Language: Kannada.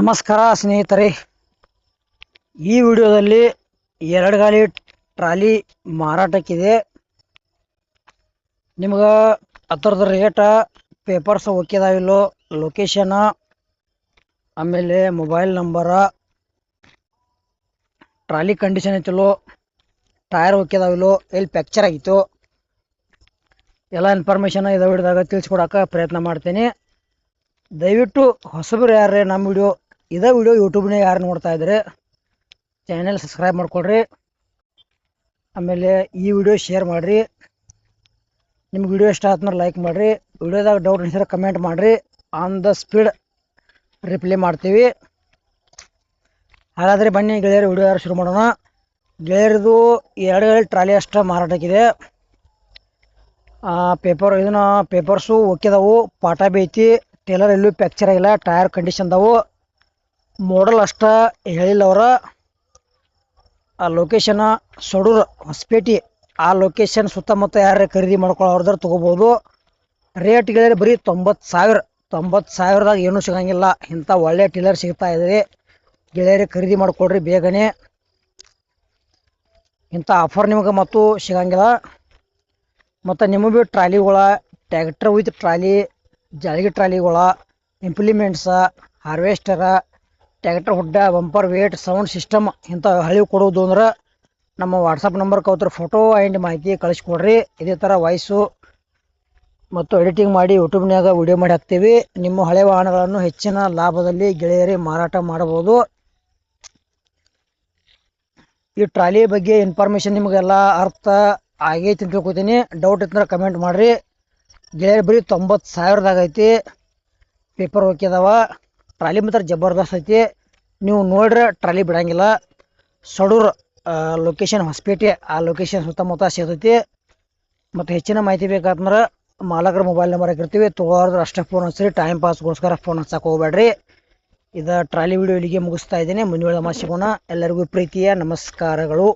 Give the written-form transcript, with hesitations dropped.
ನಮಸ್ಕಾರ ಸ್ನೇಹಿತರೆ, ಈ ವಿಡಿಯೋದಲ್ಲಿ ಎರಡು ಗಾಲಿ ಟ್ರಾಲಿ ಮಾರಾಟಕ್ಕಿದೆ. ನಿಮಗೆ ಅದರದ ರೇಟ, ಪೇಪರ್ಸ್ ಓಕೆ ಇದಾವಿಲ್ಲೋ, ಲೊಕೇಶನ್, ಆಮೇಲೆ ಮೊಬೈಲ್ ನಂಬರ, ಟ್ರಾಲಿ ಕಂಡೀಷನ್ ಐತಿಲ್ಲೋ, ಟೈರ್ ಓಕೆ ಇದಾವಿಲ್ಲೋ, ಎಲ್ಲಿ ಫ್ಯಾಕ್ಚರ್ ಆಗಿತ್ತು, ಎಲ್ಲ ಇನ್ಫಾರ್ಮೇಷನ್ ಇದೇ ವಿಡಿಯೋದಾಗ ತಿಳಿಸ್ಕೊಡೋಕೆ ಪ್ರಯತ್ನ ಮಾಡ್ತೀನಿ. ದಯವಿಟ್ಟು ಹೊಸಬರು ಯಾರೇ ನಮ್ಮ ಇದೇ ವಿಡಿಯೋ ಯೂಟ್ಯೂಬ್ನಾಗ ಯಾರು ನೋಡ್ತಾ ಇದ್ರೆ ಚಾನೆಲ್ ಸಬ್ಸ್ಕ್ರೈಬ್ ಮಾಡ್ಕೊಳ್ರಿ. ಆಮೇಲೆ ಈ ವಿಡಿಯೋ ಶೇರ್ ಮಾಡಿರಿ. ನಿಮ್ಗೆ ವಿಡಿಯೋ ಇಷ್ಟ ಆದ್ಮೇಲೆ ಲೈಕ್ ಮಾಡಿರಿ. ವಿಡಿಯೋದಾಗ ಡೌಟ್ ಅನಿಸಿದ್ರೆ ಕಮೆಂಟ್ ಮಾಡಿರಿ. ಆನ್ ದ ಸ್ಪೀಡ್ ರಿಪ್ಲೈ ಮಾಡ್ತೀವಿ. ಹಾಗಾದರೆ ಬನ್ನಿ ಗೆಳೆಯರು, ವಿಡಿಯೋ ಶುರು ಮಾಡೋಣ. ಗೆಳೆಯರದು ಎರಡು ಟ್ರಾಲಿ ಅಷ್ಟು ಮಾರಾಟಕ್ಕಿದೆ. ಪೇಪರ್ಸು ಓಕೆದವು, ಪಾಟ ಬಿ ಐತಿ, ಟೇಲರ್ ಎಲ್ಲೂ ಫ್ಯಾಕ್ಚರ್ ಆಗಿಲ್ಲ, ಟೈರ್ ಕಂಡೀಷನ್ ಅದಾವು. ಮಾಡಲ್ ಅಷ್ಟ ಹೇಳಿಲ್ಲ ಅವ್ರ. ಆ ಲೊಕೇಶನ್ ಸೊಡೂರು ಹೊಸಪೇಟೆ, ಆ ಲೊಕೇಶನ್ ಸುತ್ತಮುತ್ತ ಯಾರು ಖರೀದಿ ಮಾಡ್ಕೊಳ್ಳೋರ್ದಾರು ತೊಗೋಬೋದು. ರೇಟ್ ಗೆಳೆಯರು ಬರೀ 90,000. 90,000ದಾಗ ಏನೂ ಸಿಗಂಗಿಲ್ಲ. ಇಂಥ ಒಳ್ಳೆ ಟೇಲರ್ ಸಿಗ್ತಾ ಇದೆ. ಗೆಳೆಯರಿಗೆ ಖರೀದಿ ಮಾಡ್ಕೊಡ್ರಿ ಬೇಗನೆ. ಇಂಥ ಆಫರ್ ನಿಮ್ಗೆ ಮತ್ತು ಸಿಗಂಗಿಲ್ಲ. ಮತ್ತು ನಿಮಗೆ ಭೀ ಟ್ರಾಲಿಗಳ, ಟ್ಯಾಕ್ಟರ್ ವಿತ್ ಟ್ರಾಲಿ, ಜಾಳಿಗೆ ಟ್ರಾಲಿಗಳ, implements, harvester, tractor hood, bumper weight, sound system ಇಂಥ ಹಳಿವು ಕೊಡೋದು ಅಂದ್ರೆ ನಮ್ಮ ವಾಟ್ಸಪ್ ನಂಬರ್ಗೆ ಅವತ್ತರ ಫೋಟೋ ಆ್ಯಂಡ್ ಮಾಹಿತಿ ಕಳಿಸ್ಕೊಡ್ರಿ. ಇದೇ ಥರ ವಾಯ್ಸು ಮತ್ತು ಎಡಿಟಿಂಗ್ ಮಾಡಿ ಯೂಟ್ಯೂಬ್ನಾಗ ವಿಡಿಯೋ ಮಾಡಿ ಹಾಕ್ತೀವಿ. ನಿಮ್ಮ ಹಳೆ ವಾಹನಗಳನ್ನು ಹೆಚ್ಚಿನ ಲಾಭದಲ್ಲಿ ಗೆಳೆಯರಿ ಮಾರಾಟ ಮಾಡಬಹುದು. ಈ ಟ್ರಾಲಿ ಬಗ್ಗೆ ಇನ್ಫಾರ್ಮೇಷನ್ ನಿಮಗೆಲ್ಲ ಅರ್ಥ ಆಗೈತಿ ಅಂತ ತಿಳ್ಕೊತೀನಿ. ಡೌಟ್ ಇತ್ತಂದ್ರೆ ಕಮೆಂಟ್ ಮಾಡಿರಿ. ಗೆಳೆಯರು ಬರೀ 90,000ದಾಗ ಐತಿ. ಪೇಪರ್ ಓಕೆ ಅದಾವ. ಟ್ರಾಲಿ ಮಾತ್ರ ಜಬರ್ದಸ್ತ್ ಐತಿ. ನೀವು ನೋಡ್ರೆ ಟ್ರಾಲಿ ಬಿಡಂಗಿಲ್ಲ. ಸಡೂರು ಲೊಕೇಶನ್ ಹೊಸಪೇಟೆ, ಆ ಲೊಕೇಶನ್ ಸುತ್ತಮುತ್ತ ಸಿಗ್ತೈತಿ. ಮತ್ತು ಹೆಚ್ಚಿನ ಮಾಹಿತಿ ಬೇಕಾದ್ರೆ ಮಾಲಕರ ಮೊಬೈಲ್ ನಂಬರ್ ಹಾಕಿರ್ತೀವಿ. ತೊಗೊಳೋದ್ರೆ ಅಷ್ಟೇ ಫೋನ್ ಹಚ್ಚಿರಿ. ಟೈಮ್ ಪಾಸ್ಗೋಸ್ಕರ ಫೋನ್ ಹಚ್ಚಕ್ಕೆ ಹೋಗ್ಬೇಡ್ರಿ. ಇದು ಟ್ರಾಲಿ ವಿಡಿಯೋ ಇಲ್ಲಿಗೆ ಮುಗಿಸ್ತಾ ಇದ್ದೀನಿ. ಮುಂದಿನ ವಿಡಿಯೋ ಸಿಗೋಣ. ಎಲ್ಲರಿಗೂ ಪ್ರೀತಿಯ ನಮಸ್ಕಾರಗಳು.